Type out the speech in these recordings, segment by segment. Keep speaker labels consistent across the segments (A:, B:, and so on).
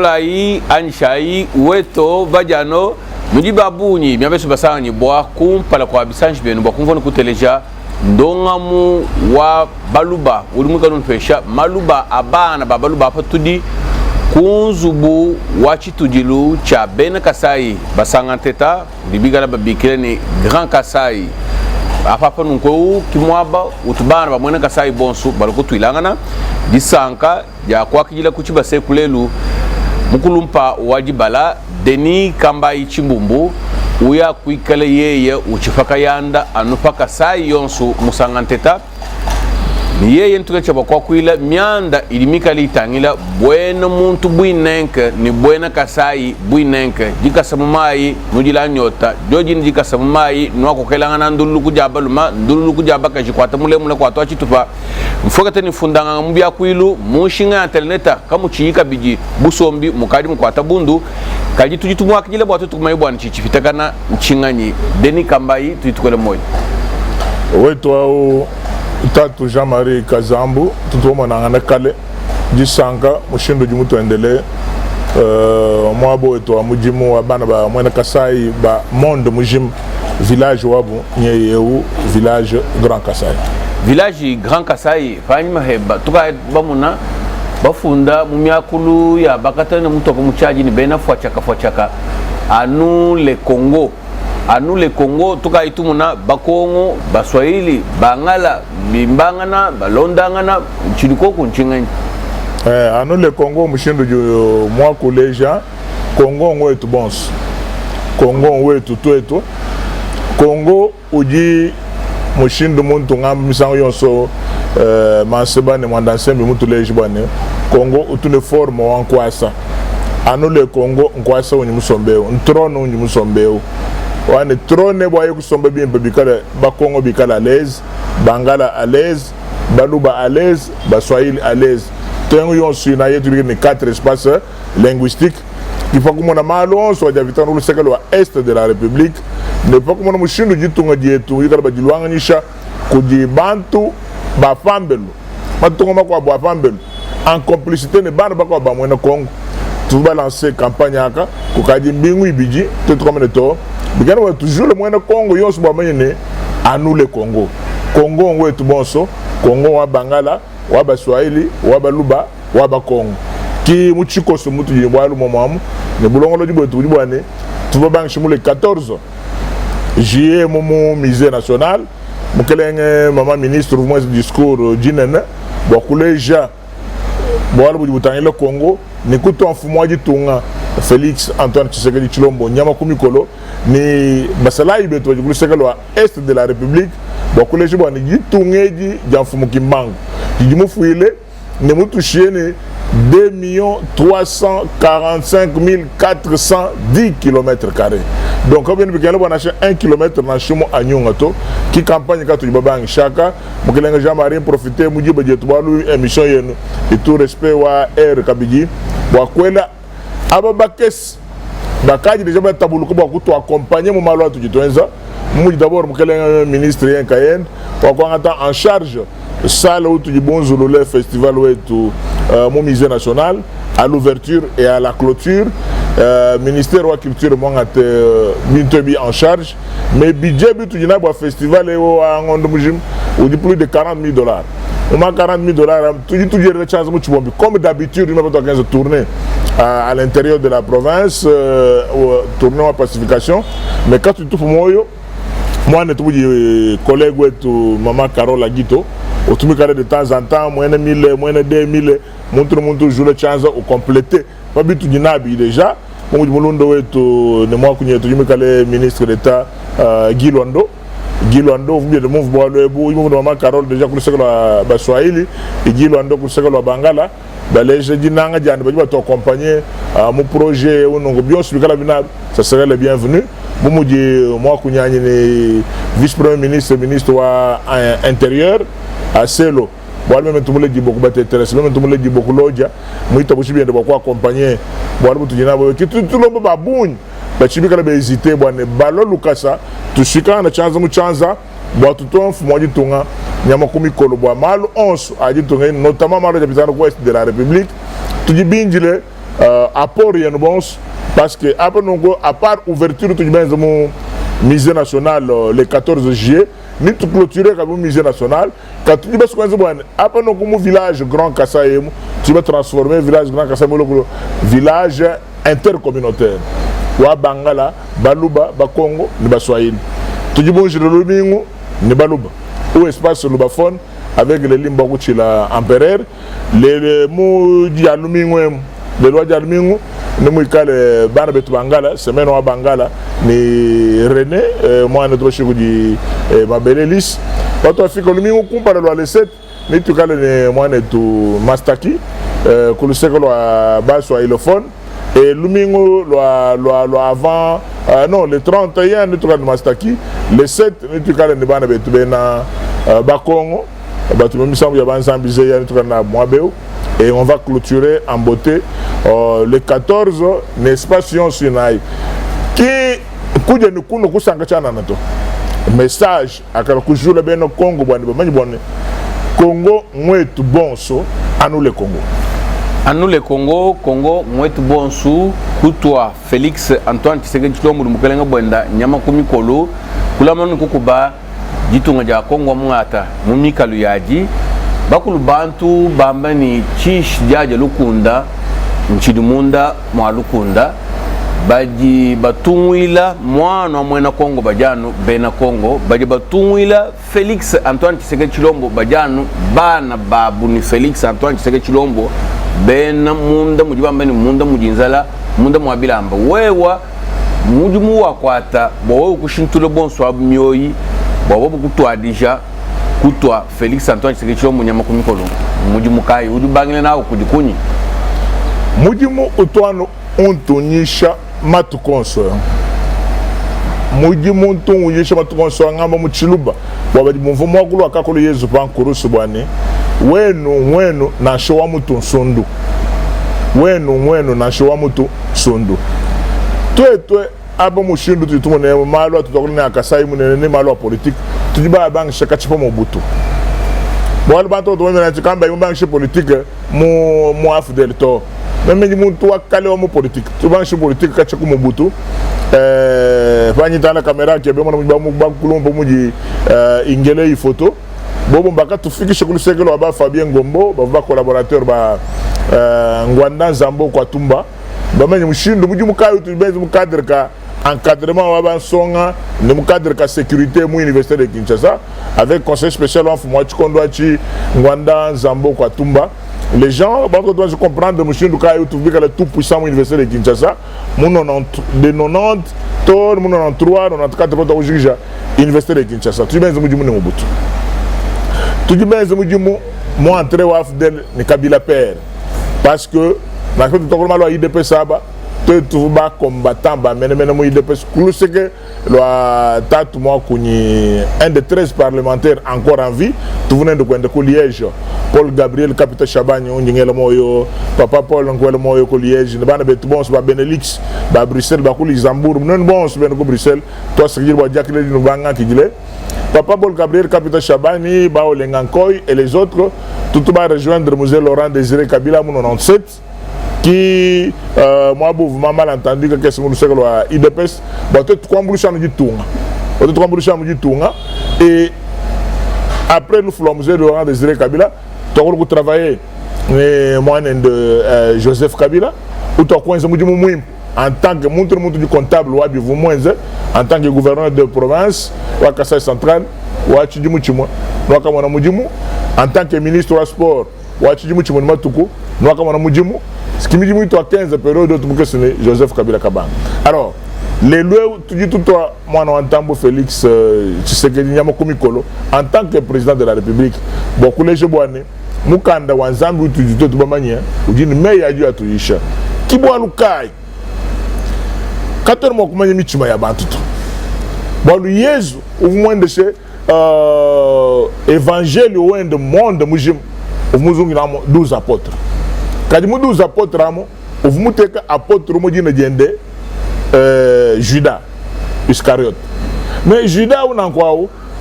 A: Tolai, Anshai, Weto, Badiano, Mudibabuni, Miabesu Basani, Boakum, Palaquabisanj, Ben, Boakum, Kuteleja, Dongamu, Wa Baluba, Ulumukan Fesha, Maluba, Abana, Babaluba, Patudi, Kunzubu, Wachitudilu, Cha Ben Kasai, Basanganteta, Libigala Babikeni, Grand Kasai. Apapa nunko kimwaba utubana bamwena kasai bonsu balokutu ilangana disanka ya kwa kijila kuchiba sekulelu mukulumpa wajibala deni kamba ichimbumbu uya kuikale yeye uchifaka yanda anupaka sai yonsu musanganteta ni yeye ntuke chaba kwa kuila mianda ilimika litangila buena muntu buinenke ni buena kasai buinenke jika samumai nujila nyota jojini jika samumai nwako kelangana ndulu kujaba luma ndulu kujaba kajikwata mule kwa toa chitupa mfokate ni fundanga mbia kuilu mushinga interneta kamu chiyika biji busombi mukadi mkwata bundu kaji tujitu mwakijile bwatu tukumaibwa nchichifitakana mchinganyi deni kambai tujitukole moja
B: wetu au Tatu Jean-Marie Kazambu, tout le monde kale, Jisanka, Mushindo Jumuto Endele, Mwabo et toi, Mujimu, Abana, Mwena Kasai, Monde Mujim, village Wabu, Nyeyeu, village Grand Kasai.
A: Village Grand Kasai, Fanyima Heba, Tuka Bamuna, Bafunda, Mumiakulu, ya Bakatana Mutoko Muchaji, ni Bena Fwachaka, Anu le Congo. Anu le Congo tuka itumuna bakongo baswahili bangala bimbangana balondangana chilikoko nchingani
B: anu le Congo mushindo ju mwa koleja Congo ngwetu bons Congo ngwetu twetu Congo uji mushindo muntu ngam misango yonso manseba ne mwandansembi muntu leji bane Congo utune forme wankwasa anu le Congo nkwasa unyi musombeo ntrono unyi musombeo wane trone boye kusomba bien bikala bakongo bikala à l'aise bangala à l'aise baluba à l'aise baswahili à l'aise tengo yon sina yetu ni 4 espaces linguistiques il faut que mon malo soit d'habitant le sekalo est de la République ne pas que mon mushindu jitunga dietu yikala bajilwanga nisha kuji bantu ba fambelu matungo makwa ba fambelu en complicité ne bana bakwa ba mwena Congo tu vas lancer campagne aka kukaji mbingu ibiji te comme to bigana wa toujours le moyen Congo yos ba mene anu le Congo Congo ngwetu bonso Congo wa bangala wa baswahili wa baluba wa bakongo ki muchiko so mutu yebwalu momamu ne bulongo lo jibo tu dibwane tu va bank le 14 juillet momo musée national mukelenge mama ministre au moins discours jinene bo kuleja bo alu butangile le Congo ni kuto mfumo jitunga Félix Antoine Tshisekedi Chilombo nyama kumikolo ni basala ibeto jikulu sekalo est de la République bakule jibo ni jitungeji jamfumu kimbangu jimufuile ne mutushene 2 345 410 km². Donc quand bien bikelo bana 1 km na shimo anyungato ki campagne ka tujibabang shaka mukelenga Jean-Marie profiter mujiba jetu balu émission yenu et tout respect wa air kabiji wakwela ababakes bakaji déjà ba tabuluko ba kuto accompagner mo malo tujitoenza mu d'abord mukelenga ministre yenkayen wa en charge salle où tu bonjour le festival où tout mon musée national à l'ouverture et à la clôture ministère de la culture moi bintobi en charge mais budget tu dina ba festival et en ondumujim ou dit plus de $40,000 on a $40,000 tu gères la chance much bombi comme d'habitude il m'a pas 15 tournées à l'intérieur de la province tournée en pacification mais quand tu trouves moi ne trouve collègue ou maman Carole Aguito autumn de temps en temps moins de 1000 moins de 2000 montre joue la chance au compléter pas bitu dinabi déjà mon mulundo wetu ne moi kunye tu me ministre d'état Guy Londo vous bien le mouvement le beau maman Carole déjà pour ce que la baswahili et Guy Londo pour ce que la bangala les jeudi nanga diane ba to accompagner mon projet ou non bien sur la bina ça serait le bienvenu moi kunyani ni vice premier ministre wa intérieur à Selo bon même tout le monde dit beaucoup d'intérêt même tout le monde dit beaucoup loja moi to bien de beaucoup accompagner bon tout dina ki tout le monde ba boun ba chibika ba hésiter bon balo lukasa tu shika na chance mu chance bon tout on fmo di tunga nyama kumi kolo bo mal 11 a di tunga notamment mal de ouest de la République tu di binjile apport rien bon parce que après nous à part ouverture tout bien mon musée national le 14 juillet ni tout clôturer comme musée national quand tu dis parce que après nous comme village Grand Kasaï tu vas transformer village Grand Kasaï le village intercommunautaire wa Bangala Baluba Bakongo ni Baswahili tu dis bonjour le Lumingo ni Baluba ou espace lubaphone avec les lignes Bakuchila empereur les mots dialumingo les lois dialumingo nous mouikale bana betu Bangala semaine wa Bangala ni René moi notre chef di Mabelelis quand on fait que lumingo compare loi les 7 ni tu kale ne moi netu Mastaki que le second loi baswa ilophone et lumingo loi avant non le 31 ni tu kale Mastaki le 7 ni tu kale ne bana betu bena Bakongo batu même semble ya ban sambizé ya ni tu kale na Mwabeo. Et on va clôturer en beauté le 14, n'est-ce pas, si on s'y aille. Qui, coude nous couno kusanga chana nato. Message à Karakujo le beno Congo bonne. Congo mwetu bonso à nous le Congo.
A: À nous le Congo, Congo mwetu bonso kutwa Félix Antoine Tshisekedi Tshilombo mukelenga bwenda nyama kumikolo kula manu kukuba jitunga ja Congo mwata mumikalu yaji. Bakulu bantu bambani chish jaja lukunda nchidumunda mwa lukunda baji batungwila mwana mwena Kongo bajanu bena Kongo baji batungwila Félix Antoine Tshisekedi Tshilombo bajanu bana babu ni Félix Antoine Tshisekedi Tshilombo bena munda mujibambani munda mujinzala munda mwabilamba wewa mujimu wakwata bowe kushintule bonso abumyoyi bowe kutwa deja kutwa Félix Antoine Tshisekedi Tshilombo nyama kumikolo mujimu kai udubangile nawo kujikunyi
B: mujimu utwano untonyisha matukonso mujimu untonyisha matukonso ngamba muchiluba baba mumvumo wakulu akakolo Yesu pankurusu bwane wenu na showa mutu nsondu wenu na showa mutu sondu twe abo mushindu tutumone malo tutokole akasai munene malo politique tujiba bang shakachipo mobutu bon banto to mena tikamba bang che politique mo afdel to même ni muntu wakale wa mo politique tu bang che politique kachiku mobutu fani tala kamera ke be mo ba kulombo muji ingele i photo bobo mbaka tufikishe kulisekelo ba Fabien Ngombo ba collaborateur ba Ngwanda Zambo kwa Tumba ba menye mushindu muji mukayo tu bezi mu cadre ka encadrement wa bansonga ne mu cadre ka sécurité mu université de Kinshasa avec conseil spécial en moi Chikondwachi Ngwanda Zambo kwa Tumba les gens doivent comprendre mushindu kayo tu bika le tout puissant mu université de Kinshasa mu 90 de 90 tor mu 93 94 to juge université de Kinshasa tu benzo muji mu ne mobutu tu benzo muji mu entrer wa fidèle ni Kabila père parce que na fait tout vraiment le IDP saba tout ba combattant ba mene mo IDP kulu c'est que loi tatu moi kuni un des 13 parlementaires encore en vie tout venez de Kwende ko Liège Paul Gabriel capitaine Chabani on ngela moyo papa Paul ngela moyo ko Liège ne bana betu bon ba Benelux ba Bruxelles ba ko Luxembourg non bon ben ko Bruxelles toi c'est dire ba Jacques no banga ki dile papa Paul Gabriel capitaine Chabani ba Olengankoy et les autres tout va rejoindre Moselle Laurent Désiré Kabila mon 97 qui moi mouvement mal entendu que qu'est-ce que nous savons là IDPS peut-être trois bouchons du tourna peut-être trois bouchons du tourna et après nous faisons le Laurent Désiré Kabila tu as travaillé moi de Joseph Kabila ou tu as coincé en tant que montre du comptable ou vous moins en tant que gouverneur de province ou à Kassai central ou à Chidimuchimo ou à Kamana Mujimu en tant que ministre du sport ou à Chidimuchimo Matuku ou à Kamana Mujimu. Ce qui me dit que 15 périodes d'autres que ce n'est Joseph Kabila Kabang. Alors, les lois, tu dis tout toi, moi, en tant que Félix Tshisekedi Nyamokomikolo, en tant que président de la République, beaucoup de gens, Mukanda Wanzambi, tu dis tout le monde, ou dis, mais il y a dû être riche. Qui boit le caille 14 mois, comment il y a mis Chuma Yabantu. Bon, le Yesu, au moins de ces évangile, au moins de monde, au moins 12 apôtres. Quand nous 12 apôtres, vous avez apôtre Judas Iscariote. Mais Judas,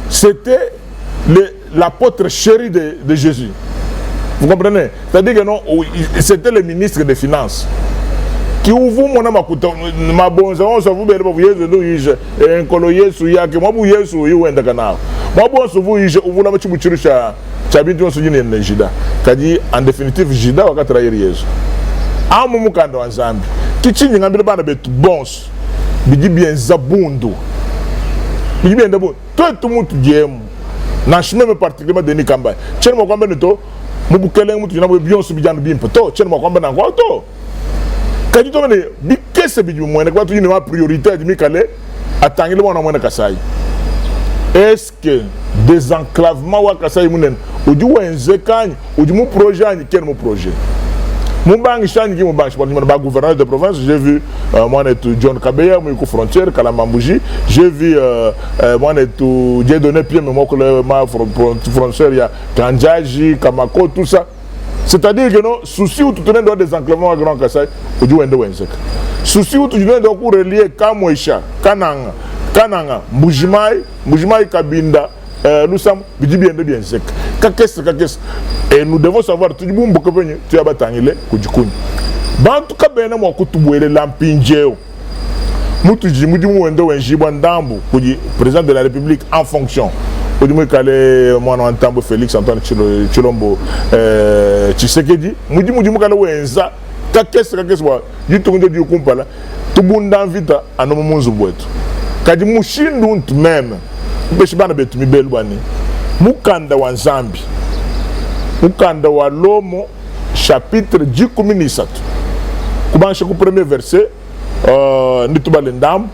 B: c'était l'apôtre chéri de Jésus. Vous comprenez? C'est-à-dire que non, c'était le ministre des Finances. ki uvu mona makuta mabonza onso vu bele bu Yesu do yije enkolo Yesu yake mwabu Yesu yiwenda kanao mwabu onso vu yije uvula machibuchirusha chabintu onso yine ne jida kadi en définitive jida wakatra Yesu amu mukanda wa Nzambi kichinyi ngambile bana betu bons bidi bien zabundu bidi bien dabu tout mutu diemu na chemin me particulièrement Denis Kamba chen mo kwamba nito mubukele mutu na bien so bijanu bimpo to chen mo kwamba na kwa to kadi to ne bikese bidi mwene kwa tu ni ma priorité de mikale atangile mwana mwene Kasai est-ce que désenclavement wa Kasai munen odi wenze kanyi odi mu projet ani ken mo projet Moubangi Chani qui Moubangi, je suis gouverneur de province, j'ai vu moi John Kabeya, moi frontière, Kalamambouji, j'ai vu moi j'ai donné pied mais moi ma frontière il y a Kanjaji, Kamako, tout ça. C'est-à-dire que non, souci où tu tenais dans des enclavements à Grand Kassai, au du Wende Wenzek. Souci où tu tenais dans coup relié Kamoisha, Kananga, Mujimai Kabinda. Nous sommes bien sec. Et nous devons savoir tout le monde tu as batangile kujikuni. Dans tout cas ben moi kutubuele lampinjeo. Mutuji mudimu wendo wenjibandambu kuji président de la République en fonction. Mudimu kale mwana wantambo Félix Antoine Tshilombo Tshisekedi. Mudimu kale wenza kakese wa yitunde di kumpala. Tubunda vita anomo munzu bwetu. Kadi mushindu même. Beshibana betu mibelu bani mukanda wa Nzambi mukanda wa Lomo chapitre 10 kubansha ku premier verset nitubale ndam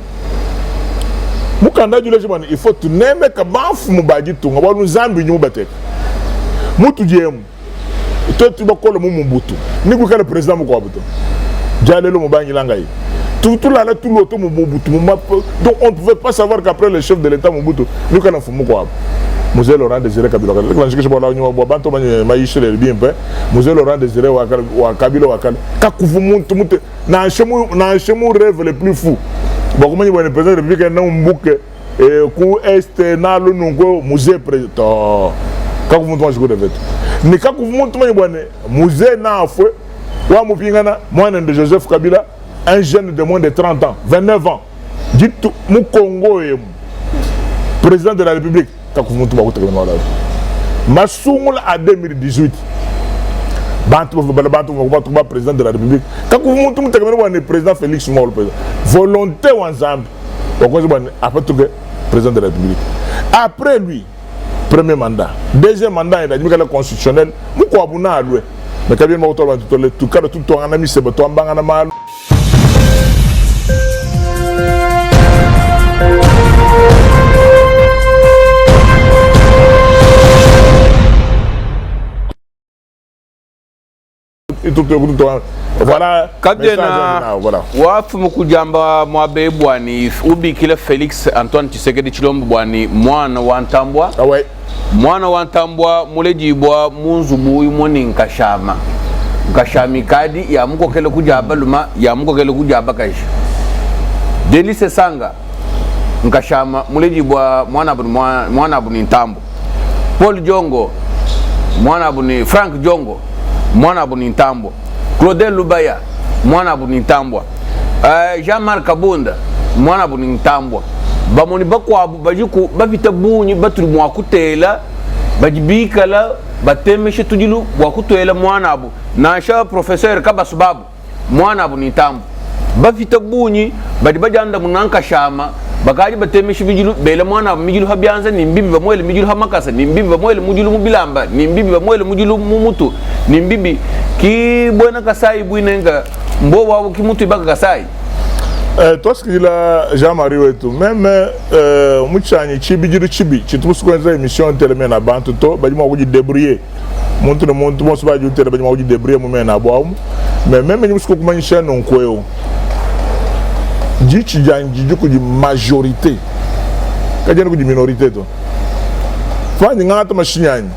B: mukanda jule jibani il faut tuneme ka bafu mubaji tunga wa Nzambi nyubateka mutu jemu to bakolo mu Mbutu niku kala president mu kwabuto jalelo mubangi langai tout là tout l'auto Mobutu donc on ne pouvait pas savoir qu'après le chef de l'état Mobutu nous quand on fume quoi Moselle Laurent Désiré Kabila quand je vois là on voit banto maïche le bien peu Moselle Laurent Désiré wa Kabila wa ka kuvumu tumute na chemu rêve le plus fou bon comment il va le président de la République na mbuke ku est na lo nungo musée président ka kuvumu je go de veto ni ka kuvumu tumanye bwana musée na afwe wa mupingana mwana de Joseph Kabila un jeune de moins de 30 ans, 29 ans, dit tout, mon Congo est président de la République. Massoumou à 2018, Bantou président de la République. Quand vous montez président Félix Mol, volonté ou ensemble, après tout président de la République. Après lui, premier mandat, deuxième mandat, il a dit que le constitutionnel, pourquoi vous n'avez pas mais quand bien tout cas tout ton ami c'est toi en mal.
A: Voilà kadena wafu mukujamba mwabe bwani ubi kile Félix Antoine Tshisekedi Tshilombo bwani mwana wa Ntambwa mwana wa Ntambwa mulejibwa munzubu yumoni nkashami kadi ya muko kele kujaba luma ya muko kele kujaba kaisha Delice Sanga nkashama mulejibwa mwana abu ni Ntambo Paul Jongo mwana abu ni Frank Jongo mwana abu ni Ntambo Claudel Lubaya mwana abu ni Ntambwa Jean-Marc Kabunda mwana abu ni Ntambwa bamoni bakwabu bajiku bafita bunyi baturi mwakutela bajibikala batemeshe tujilu wakutela mwana abu nasha professeur Kabasubabu mwana abu ni Ntambwa bafita bunyi badibajanda munanka shama bakaji batemeshe bijilu bela mwana abu mijilu habyanza nimbibi bamwele mijilu hamakasa nimbibi bamwele mujilu mubilamba nimbibi bamwele mujilu mumutu nimbibi ki bwana Kasai bwinenga mbo wabu kimutu ibaka Kasai
B: toi ce qu'il a Jean-Marie et tout même muchani chibijiru chibi chitumusukwenza émission telemena na bantu to badima wuji débrouiller montu mo soba ju tele badima wuji débrouiller mu mena bwaum mais même nyimusuko kumanyisha nonkweo jichi janji ku di majorité kajana ku di minorité to fani ngata mashinyani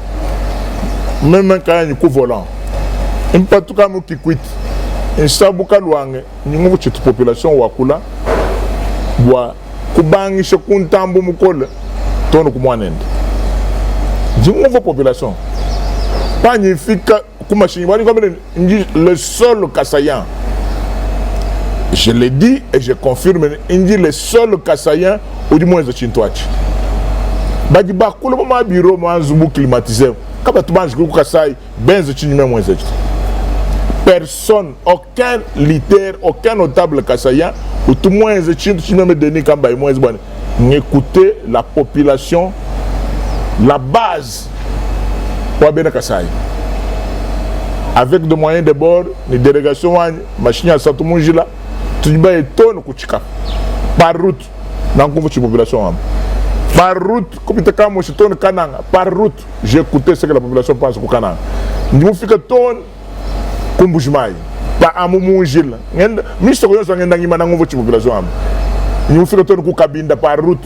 B: même kanya ku volant impatu kamu kikwiti insabuka luange nyingu chitu population wakula bwa kubangisha kuntambu mukole tono kumwanende jingu population panifika kumashini bani comme le seul Kasayan je l'ai dit et je confirme, il dit les seuls Kassaïens ou du moins de Chintouachi. Badi bakula ma bureau ma zubu climatisé. Quand tu manges groupe Kassai, ben de Chinimé moins de personne, aucun leader, aucun notable Kassaïen ou tout moins de Chinimé me donné comme by moins bon. Écoutez la population, la base pour bien Kassai. Avec des moyens de bord, les délégations, machine à Santoumongila, tu vas étonner Kouchika. Par route, dans la population. Par route, comme tu as dit, par route, j'ai écouté ce que la population pense au Canaan. Nous faisons ton Kumbujmaï, par Amoumongila. Mais ce que nous avons dit, c'est population. Nous faisons ton Koukabinda par route.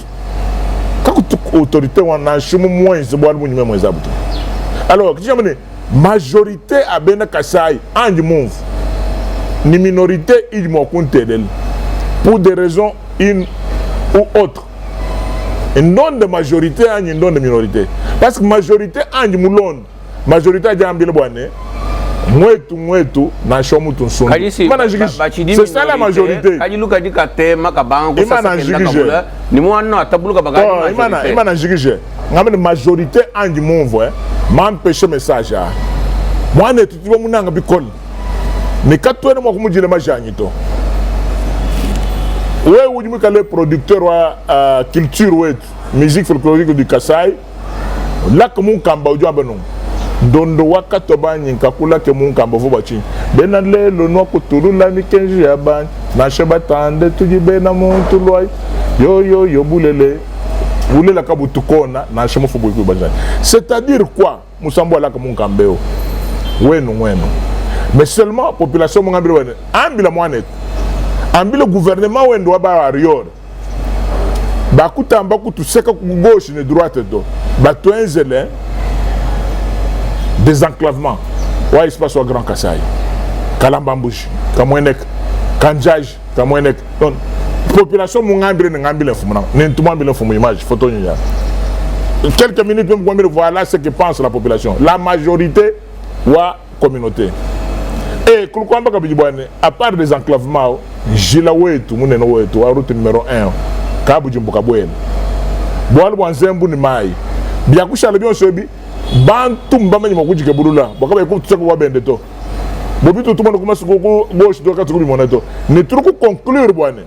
B: Quand l'autorité a un chemin moins, c'est bon, moins abouti. Alors, je dis, majorité à Bena Kassai, en du monde, ni minorité, ils m'ont compté pour des raisons une ou autres. Et non de majorité, et non de minorité. Parce que majorité, en du moulon, majorité à Djambil Boane, moi tout, n'a chomu ton son. C'est ça la majorité.
A: Quand tu dis que tu es Makaban,
B: il m'a majorité en du monde, m'empêcher message. Moi, je suis un peu plus cool. Mais quand tu es un peu plus cool, je suis le producteur de culture, musique folklorique du Kassai. Là, comme on kamba au Diabanon. Dondo wakatoba nyikakula ke mun kamba fo bachi. Benale le no kuturu la ni kenji ya ban. Na sheba tande tuji bena muntu loy. Yo boulele. Boulele la kabutukona na shema fo boyiko banjani. C'est-à-dire quoi? Musambo la comme on kambeo. Wenu. Mais seulement la population m'a dit ambila moanet. Ambila gouvernement wendo ba arior. Ba kutamba kutu seka ku gauche ni droite do. Ba to enzele désenclavement. Ouais, il se passe au Grand Kassai. Kalambambouche, Kamwenek, Kanjaj, Kamwenek. Donc population m'a ambila ngambila fumana. N'entuma ambila fumu image photo nya. Quelques minutes même voilà ce que pense la population. La majorité wa communauté. Et à part des enclavements, Jilawetu, Munenowetu, la route numéro 1, Kabujimbokabouen. Boal Wanzembu ni Mai. Biakusha le bien sobi, Bantum Bamani Mokuji Kabulula, Bokabe Kutsako Wabendeto. Bobito tout le monde commence à gauche de Katoubi Moneto. Ne trouve conclure, Boane.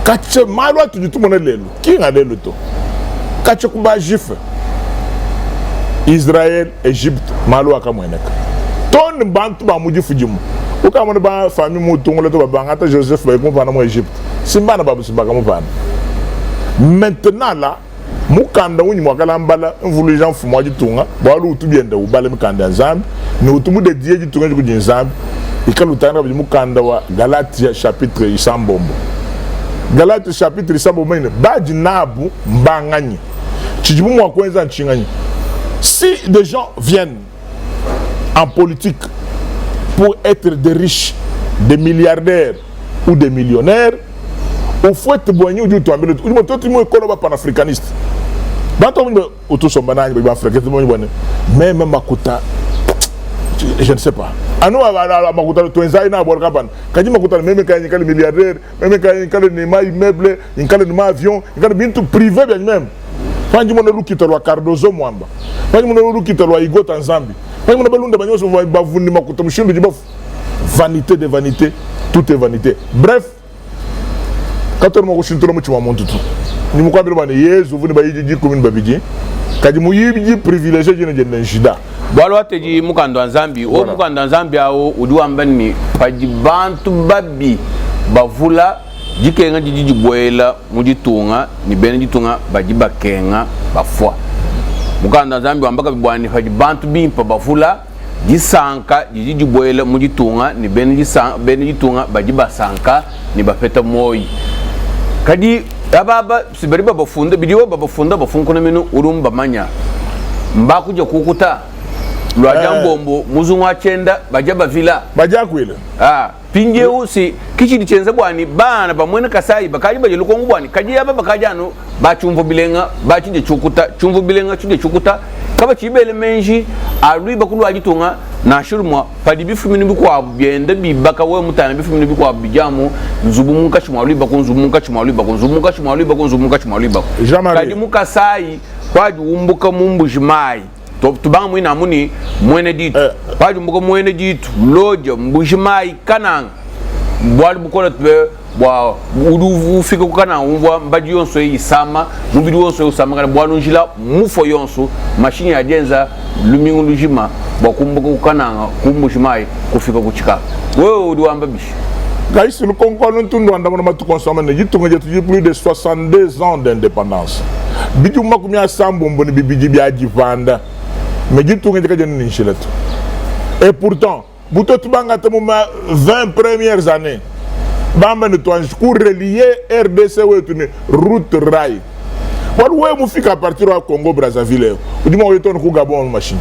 B: Kache Malwa, tu dis tout le monde. Qui a le to? Kache Kuba Jif. Israël, Égypte, Malwa Kamwenek. Ton bantu ba muji fujimu. Uka mona ba famille mutungo le to ba ngata Joseph ba ko pana mo Égypte. Simba na babu simba kamo pana. Maintenant là, mukanda wuni mwakala mbala mvulu gens fumwa jitunga, ba lu tubienda ubale mukanda nzambi, ni utumu de die jitunga ku nzambi. Ikalutanga ba mukanda wa Galatia chapitre isambombo. Galatia chapitre isambombo ne ba jinabu mbanganyi. Chijibu mwa kwenza nchinganyi. Si des gens viennent en politique pour être des riches, des milliardaires ou des millionnaires, au fait de boigner ou du tout, panafricaniste. Même Makuta, je ne sais pas. Ah non, Makuta, tu es un Borgaban. Quand tu m'as même quand il y a des milliardaires, même quand il y a des immeubles, il y a des avions, il y a des privé même. Quand tu m'as dit que tu as Cardozo Mwamba, quand tu m'as dit que tu as Igo Tanzambi, quand tu m'as dit que tu as vanité de vanité, tout est vanité. Bref, quand tu as dit que tu as monté tout, tu m'as dit que tu as privilégié de Jida.
A: Bwalwa teji mukando nzambi o mukando nzambi awo uduambani pajibantu babi bavula jikenga jiji boela mujitunga ni bene jitunga bajiba kenga bafwa mukando nzambi ambaka bwani pajibantu bimpa bavula jisanka jiji boela mujitunga ni bene jitunga bajiba sanka ni bafeta moyi kadi ababa sibari babafunda bidiwo babafunda bafunkuna minu urumba manya mbakuja kukuta Lwajambombo muzunwa chenda bajaba vila
B: bajakwile
A: pinje usi kichi dichenza bwani bana bamwene Kasai bakaji baje lukongu bwani kaji aba bakajano ba chumvo bilenga ba chinde chukuta chumvo bilenga chinde chukuta kaba chibele menji alui bakulu ajitunga na shurumwa padi bifu mini bikwa biende bibaka we mutana bifu mini bikwa bijamu nzubu munka chimwalui bakun nzubu munka chimwalui bakun nzubu munka chimwalui bakun nzubu munka chimwalui bakun kadi muka sai kwaji umbuka mumbujimai tubanga mwina muni mwene ditu kwaji umbuka mwene ditu loja mbujimai kanang bwali bukola tbe bwa udu ufika kana umva mbadi yonso yisama mubidi yonso yusama kana bwa nunjila mufo yonso mashini ya jenza lumingu lujima bwa kumbuka kana kumbushimai kufika kuchika wewe udi wamba bishi
B: gaisi nous concordons tout nous andamana matu consommer ne yitunga jetu plus de 62 ans d'indépendance biju makumya sambo mboni bibiji bya jivanda mais yitunga jeka jeni nishiletu et pourtant buto tubanga temuma 20 premières années bamba ne toan pour relier RDC wetune route rail wal we mu fika à partir du Congo Brazzaville udi mo yeton ku Gabon machine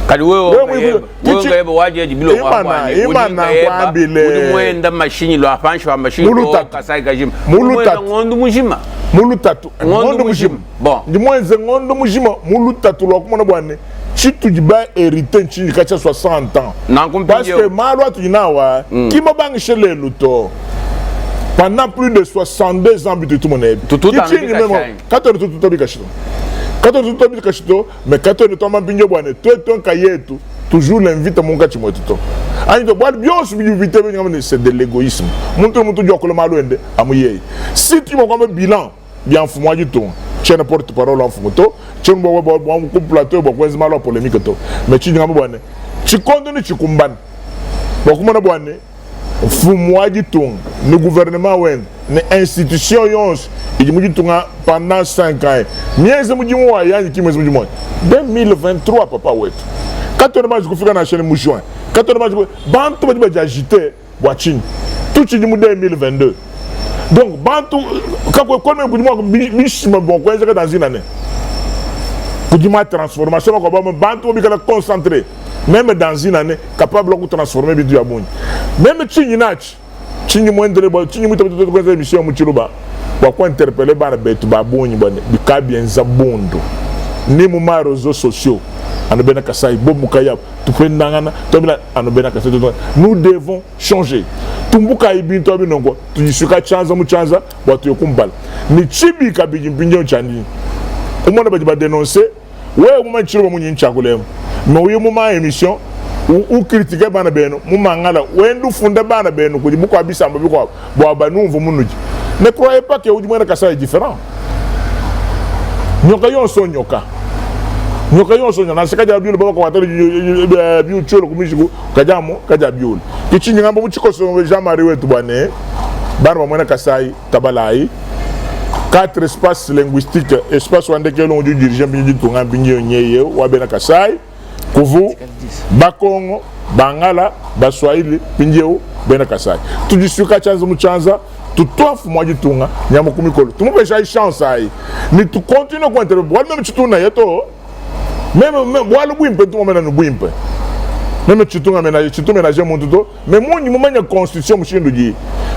A: kadi wewe ngebe waje jibilo kwa
B: imana kwambile
A: udi mwenda machine lo apanshwa machine ko kasai kajim
B: mulutatu
A: ngondu mujima
B: mulutatu ngondu mujima
A: bon
B: di mwenze ngondu mujima mulutatu lo kumona bwane chitu jiba hérité nchini kacha 60 ans parce que malwa tunawa kimo bangishele luto pendant plus de 62 ans bitu tumonebi
A: tout
B: mais quand on tombe binyo bwane ton kayetu toujours l'invite mon kachi motuto ani to bwa bios bi invite c'est de l'égoïsme muntu jokolo malwende amuye si tu mo bilan bien fumwa jitu chena porte parole en fumoto chena bo ku plateau bo kwezi malo polémique to mais chi ngam bwane chi continue chi kumban bo kumona bwane fumwa jitu le gouvernement wen ne institution yons il mu jitu pendant 5 ans miezi mu jimu wa yani kimezi mu jimu 2023 papa wet quand on va kufika na chaîne mu juin quand on va bantu ba agiter watching tout chi jimu 2022 donc bantu kako kono kujuma bishima bon kweza dans une année kujuma transformation ko ba bantu bi kala concentré même dans une année capable de transformer bidu ya bunyi même chinyinachi chinyi mwendele bo chinyi muto kweza émission mu chiluba ba ko interpeller ba betu ba bunyi bone bikabienza bondo ni mu ma réseaux sociaux anobena kasai bomu kaya tupendangana tobila anobena kasai nous devons changer tumbuka ibinto binongo tujisuka chanza muchanza watu yokumbala ni chibi kabiji mpinjo chandi umona baji ba dénoncer wewe muma chiro munyi nchakulemo mais uyu muma émission ou critiquer bana beno muma ngala wendu funda bana beno kujibuko abisamba biko bo abanumvu munuji ne croyez pas que ujumwana kasai différent nyoka yonso nyoka yonso na sikaja biulu baba ko watali biu cholo kumishiku kajamo kaja biulu kichinyi ngambo muchikoso Jean-Marie wetu bwane bana mwana kasai tabalai 4 espaces linguistiques espace wande ke longu dirigeant binyi tunga binyi nyeye wabena kasai kuvu bakongo bangala baswahili binyi bena kasai tujisuka chanza muchanza tutofu mwaji tunga nyamo kumikolo tumupesha chance ai ni tu continue ko interroger même chituna yeto même wala bwimpe tu mena no bwimpe même chitunga ménager mon tuto mais moi ni manya constitution mushindu ji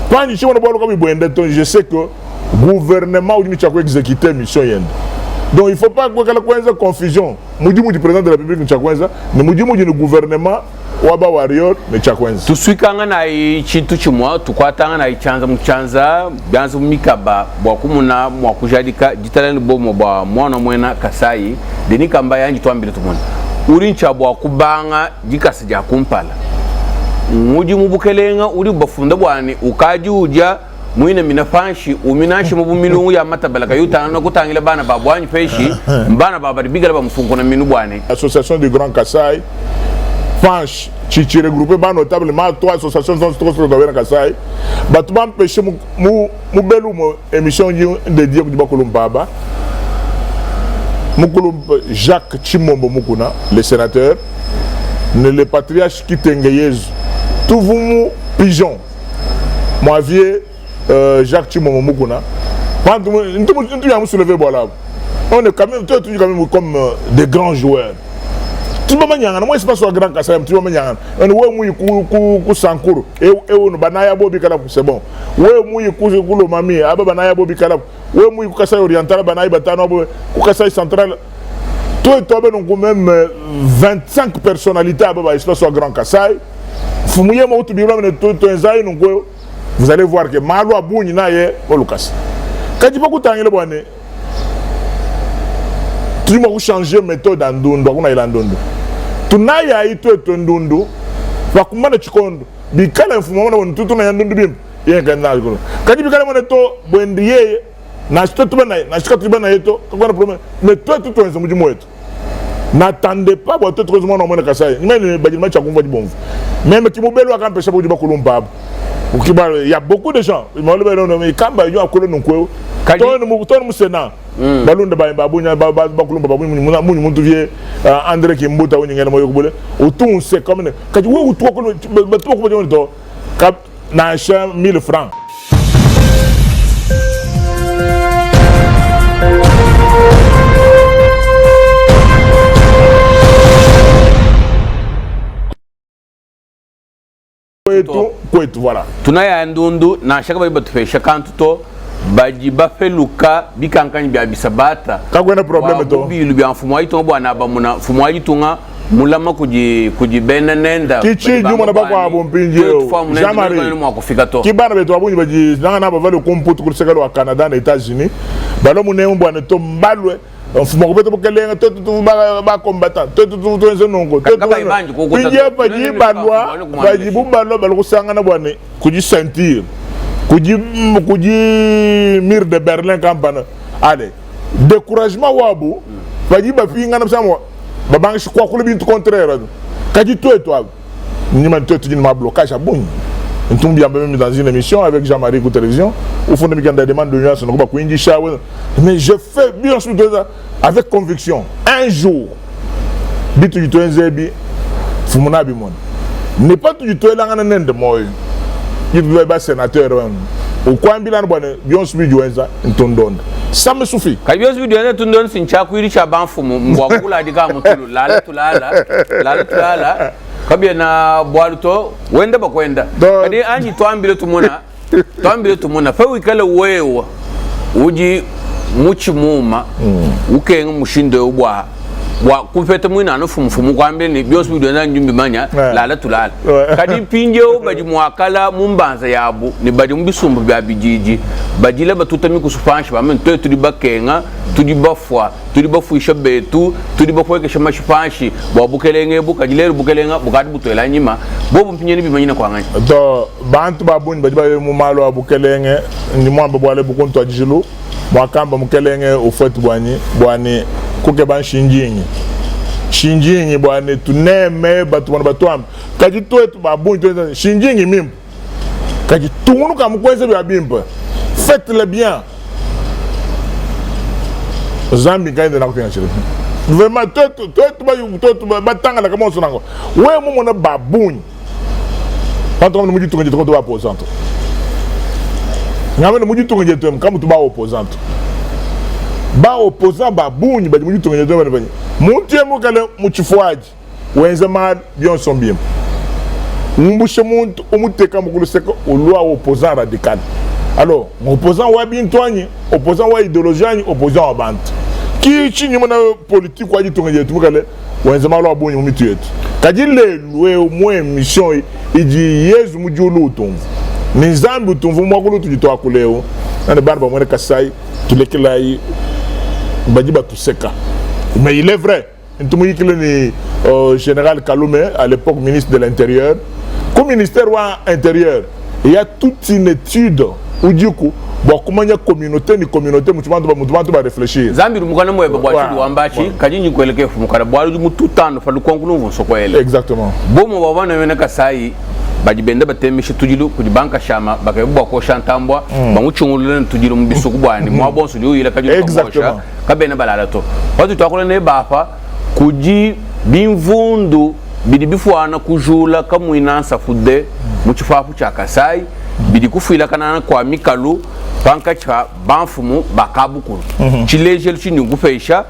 B: kwani chibona bwalo ko bibwende to je sais que gouvernement ou michako exécuter mission yende donc il faut pas que la kwenza confusion mujimu du président de la République nchakwenza ni mujimu du gouvernement waba warrior nchakwenza
A: tuswikanga na ichitu chimwa tukwatanga na ichanza mchanza byanza mikaba bwa kumuna mwa kujadika jitalani bomo bwa mwana mwena kasai denika mbaya yanji twambile tumona uri nchabwa kubanga jikasi ja kumpala mujimu bukelenga uri bafunda bwani ukaji uja mwine minafanshi uminashi mubumilungu ya matabalaka yutana kutangile bana babwanyi peshi mbana babari bigala bamfunko na minu bwane
B: association du Grand Kassai fanche chichi regroupé ba notablement 3 associations sont dans Kassai batu ba mpeshe mu belu mo émission dédiée ku bakulu baba mukulu Jacques Chimombo mukuna le sénateur ne le patriarche Kitengeyezu tout vous pigeon moi vieux Jacques Chimombo mukuna quand nous avons soulevé voilà on est quand même comme des grands joueurs tu vas manier moi c'est pas sur Grand Kassai tu vas manier on ouais ku sankuru et on banaya bobi kala c'est bon ouais mouy ku lo mami aba banaya bobi kala ouais mouy ku Kassai oriental banaya batano ku Kassai central toi et toi donc même 25 personnalités à l'espace au Grand Kassai fumouye mo tu biro to enzai donc vous allez voir que malo abuni na ye o Lucas kadi pas kutangile bwane tu m'as changé méthode en ndondo kuna ila ndondo tunaya ito to ndondo bakumana chikondo bikala mfumo na ntutu na ndondo bim yenga na ko kadi bikala mona to bwendiye na stotu bana na skatu bana yeto ko na problème mais toi tout to nzomu dimo yeto n'attendez pas pour tout le monde au monde Kassai même badima chakumva di bon même qui mobelo akampesha pour di bakulumba il y a beaucoup de gens ils m'ont levé kamba yo akolo nko to no sena balunda ba babunya bakulumba babunya muntu vie André Kimbuta woni ngena moyo kubule autout c'est comme kati wo utu ko batu ko bodi to cap na 1000 francs kwetu voilà
A: tunaya ndundu na shaka ba batufesha kantu to baji bafeluka bikankani bya bisabata
B: kakwena problème to
A: bilu bya mfumo ayito bwana ba muna mfumo ayitunga mulama kuji benenenda
B: kichi juma na bako abo mpinjeo jamari kibana beto abunyi baji nanga na bavale komputu kuliseka wa Canada na États-Unis balo munemu bwana to mbalwe mfumo ko beto bokelenga to ba combattant to nze nongo to pinje baji balwa baji bumbalo balo kusanga na bwana kuji sentir kuji mur de Berlin kampana allez découragement wabu baji ba finga na samo babang je crois que le but contraire kadi toi ni man toi tu ma blocage à bon on tombe bien même dans une émission avec Jean-Marie Kou télévision au fond de mes demande de nuance on pas kuindi shawe mais je fais bien sûr avec conviction un jour bitu tu nzebi fumuna bi mon n'est pas tout du tout là ngana nende moy il doit être sénateur au quoi bilan bwana bien sûr juenza ntondonda ça me suffit
A: kabios video na tundon sincha kuiri cha banfumu mbwakula dika mutulu lala tulala kabia na bwaluto wenda bakwenda kadi anyi twambile tumuna fa wikale wewa uji muchi muma ukenga mushindo ubwa wa kupeta mwina no fumufumu kwambile ni bios video na njumbi manya lala tulala kadi pinjo baji mwakala mumbanza yabu ni baji mbisumbu bya bijiji bajile batutami kusufanshi bamen to tudi bakenga tudi bafwa tudi bafuisha betu tudi bakweke shama shifanshi babukelenge bukajile bukelenga bukadi butwela nyima bobu mpinyeni bimanyina kwanganya
B: do bantu babuni baji ba mu malo abukelenge ni mwamba bwale bukuntu ajilu mwakamba mukelenge ufwetu bwani kuke ban shinjinyi bwane tuneme batu wana batwam kaji twetu babuni twetu shinjinyi mimba kaji tunu kamukweze bya bimba faites-le bien zambi kaende na kutenga chile vraiment twetu batanga na kama sonango we mumo na babuni panto kama muji tunga jito ba opposant ngame muji tunga jito kama tu ba opposant ba opposant babuni ba muji tunga jito ba muntie mukale muchifuaji wenze ma bien son bien mbushe muntu umuteka mukuluseka ulwa opposant radical alors opposant wa bintwani opposant wa idéologie opposant wa bantu ki chinyi mona politique wa jitonga yetu mukale wenze ma lo abonyi mumitu yetu kadile lwe mwe mission iji yezu mujulu utumvu ni zambi utumvu mwakulu tujitoa kuleo na bana ba mwene Kassai tulekelai bajiba tuseka. Mais il est vrai, ni général Kaloume, à l'époque ministre de l'Intérieur, comme ministère intérieur, il y a toute une étude où du coup, bon, comment il y a communauté, tu vas réfléchir.
A: Zambi mukana mwe babwachi wambachi kajinyi kweleke mukana bwalu mututano falu konkulu sokwele.
B: Exactement.
A: Bomo babana wena Kassai bajibenda batemisha tujilu kujibanka shama bakayebwa ko shantambwa bamuchungulule tujilu mbisuku bwani mwabonso lyo yila kajilu
B: exactement
A: kabena balala to watu twakole ne bafa kuji bimvundu bidi bifwana kujula kamwinansa fude muchifafu cha Kassai bidi kufuila kanana kwa mikalu banka cha banfumu bakabukuru chilejelu chini ngufeisha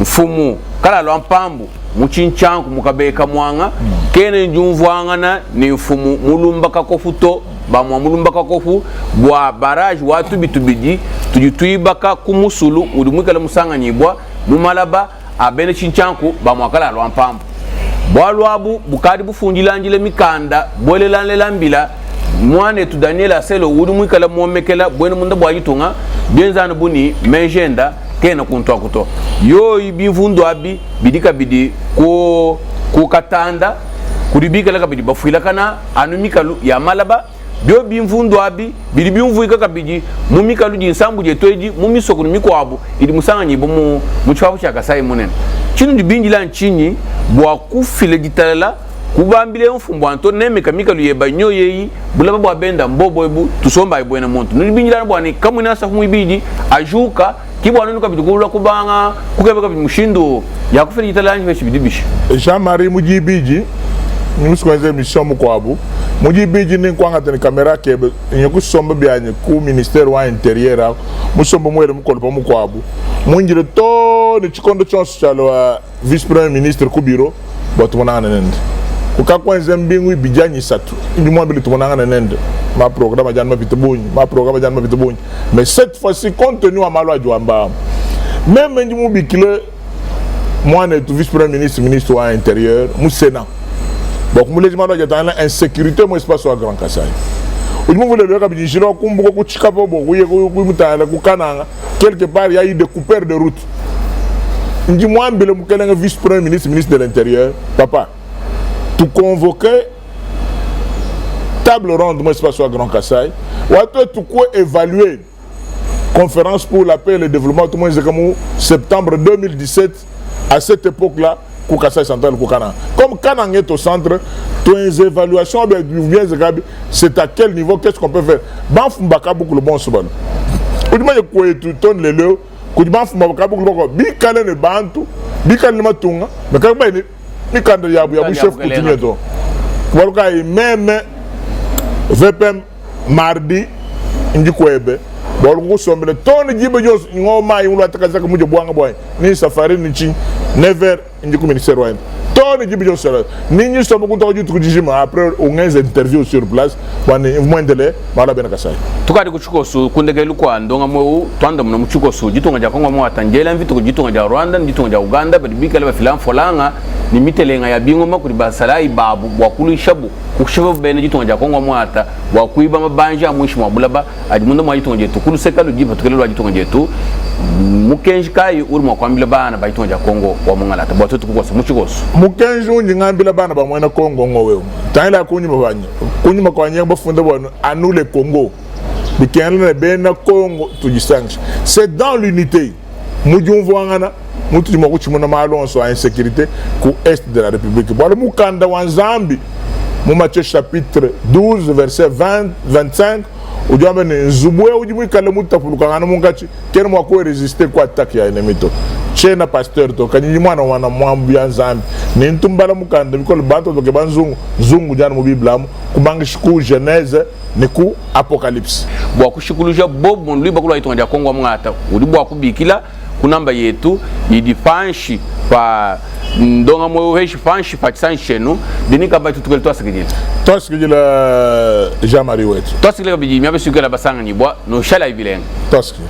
A: mfumu kala lwampambu muchinchanku mukabeka mwanga kene njumvwangana ni mfumu mulumba kakofuto bamwa mulumba kakofu bwa barrage watu bitubiji tujitwibaka kumusulu uri mwikala musanganyibwa mumalaba abene chinchanku ba mwakala lwa mpambu bwalwabu bukadi bufundilanjile mikanda bwelelanlelambila mwane tu Daniel Aselo udi mwikala mwomekela bwene munda bwayitunga bienzana buni menjenda kena kuntwa kuto yo ibivundu abi bidika bidi ko katanda kuribika laka bidi bafuila kana anumikalu ya malaba bio bimvundu abi bidi bimvuika kabidi mumikalu jinsambu jetweji mumisoko numikwabu idi musanga nyibo mu chwabu cha kasai munene chinu dibinjila nchinyi bwa kufile gitalala kubambile mfumbo anto nemeka mikalu yeba nyoyeyi bulaba bwa benda mbobo ebu tusomba ibwena muntu nibinjila bwani kamwina sa humibidi ajuka kibwa nunu kabidi kulula kubanga kukebe kabidi mushindo yakufile gitalala nyi bidibishi
B: Jean-Marie Mujibiji nusikwenze mission mukwabu Mujibiji ni kwanga tani kamera kebe nyoku somba byanye ku ministère wa intérieur musomba mwele mukolo mukwabu munjire to ni chikondo chonso chalo vice premier ministre ku bureau botumana nende kukakwenze mbingu ibijanyi satu ndimwa bili tumana nende ma programme janma bitubunyi mais cette fois-ci compte tenu à malo adjouamba même ndimu bikile moi ne vice premier ministre wa intérieur mu sénat donc mu lejima do jatana insécurité mo espace wa Grand Kassai udimu vule beka bijishiro kumbuko kuchika bobo kuye kumutala kukananga quelque part il y a eu des coupeurs de route ndimu ambile mukelenga vice premier ministre de l'intérieur papa tout convoquer table ronde mo espace wa Grand Kassai wato tout quoi évaluer conférence pour la paix et le développement tout le monde comme septembre 2017 à cette époque-là Koukassa central Koukana comme Kanang est au centre tes évaluations c'est à quel niveau qu'est-ce qu'on peut faire Banfumbaka beaucoup le bon souvent au moins quoi tu tournes les lieux que Banfumbaka beaucoup le bon bikale ne bantu bikale ne matunga mais quand même ni quand il y a chef coutumier donc voilà même VPM mardi indi kwebe bol ko sombe ton jibe jos ngoma yi wala taka zaka muje bwanga boy ni safari ni chi never indi ko ministère wa ton jibe jos ni ni sombe ko to jitu jijima après on les interview sur place bani moins de le bala bena kasai
A: tukadi kuchuko su kundege lukwa ndonga mo twanda mna muchuko su jitunga ja Kongo mo atanjela mvitu ko jitunga ja Rwanda jitunga ja Uganda bidibika le filam folanga ni mitelenga ya bingo makuri basalai babu bwakulu shabu kushaba bene jitunga ja Kongo mo ata bwakuiba mabanja mwishi mwabulaba adimundo mwa jitunga jetu kulu sekalu jiba tukelelo jitunga jetu mukenji kai uri mwakwambile bana ba jitunga ja Kongo wa mungala tabwatu tukukosa muchuko su
B: mukenji unji ngambila bana ba mwena Kongo ngowe taila kunyuma kwa nyamba funda bwana anule Congo bikenle bena Congo tujisange c'est dans l'unité mujumvwangana mutu mo kuchimuna malonso a insécurité ku est de la République bwana mukanda wa Nzambi mu Matthieu chapitre 12 verset 20 25 ujambe ne zubwe ujimwe kale mutapuluka ngana mungachi kene mwa ko résister kwa attaque ya ennemi to chena pasteur to kanyi mwana wana mwambu ya Nzambi ni ntumbala mukanda bikolo bantu to ke banzungu zungu jana mu Biblia kubangisha ku Genèse ni ku Apocalypse
A: bwa kushikuluja bob mon liba kula itonga ja Kongo mwata uli bwa kubikila kunamba yetu idifanshi pa ndonga mo heshi fanshi pa tsanchenu dinika ba tutukele
B: tosikijila Jean-Marie wetu
A: tosikile biji myabe sukela basanga ni bwa no shala ibilenga
B: tosiki